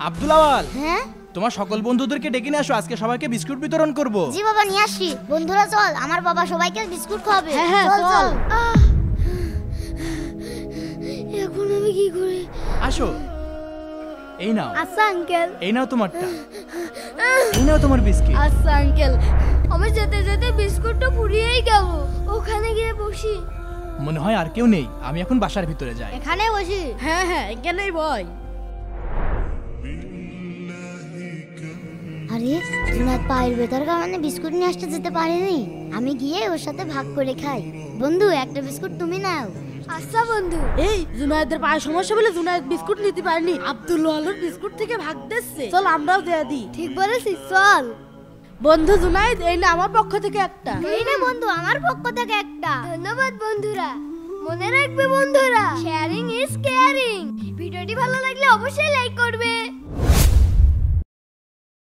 আব্দুল আওয়াল, হ্যাঁ তোমার সকল বন্ধুদেরকে ডেকে নিয়ে আসো, আজকে সবাইকে বিস্কুট বিতরণ করব। জি বাবা নিয়ে আসি। বন্ধুরা চল, আমার বাবা সবাইকে বিস্কুট খাওয়াবে। হ্যাঁ, চল চল। চল। এখন আমি কি করি? আসো, এই নাও, আচ্ছা আঙ্কেল। এই নাও তোমারটা, এই নাও তোমার বিস্কিট। আচ্ছা আঙ্কেল, আমি যেতে যেতে বিস্কুটটা পুড়িয়েই গেল। ওখানে গিয়ে বসি। মনে হয় আর কেউ নেই, আমি এখন বাসার ভিতরে যাই। এখানে বসি। হ্যাঁ হ্যাঁ, এখানেই বয়। আরে জুনায়েদ পায়ের ভেতর কারণে বিস্কুট নিয়ে আসতে যেতে পারেনি। আমি গিয়ে ওর সাথে ভাগ করে খাই। বন্ধু একটা বিস্কুট তুমি নাও। আচ্ছা বন্ধু। এই জুনায়েদের পায়ে সমস্যা বলে জুনায়েদ বিস্কুট নিতে পারেনি, আব্দুল আলোর বিস্কুট থেকে ভাগ দিচ্ছে। চল আমরাও দিয়ে দিই। ঠিক বলেছিস, চল। বন্ধু জুনায়েদ, এই না আমার পক্ষ থেকে একটা। এই না বন্ধু, আমার পক্ষ থেকে একটা। ধন্যবাদ বন্ধুরা। মনে রাখবে বন্ধুরা, শেয়ারিং ইজ কেয়ারিং। ভিডিওটি ভালো লাগলে অবশ্যই লাইক করবে।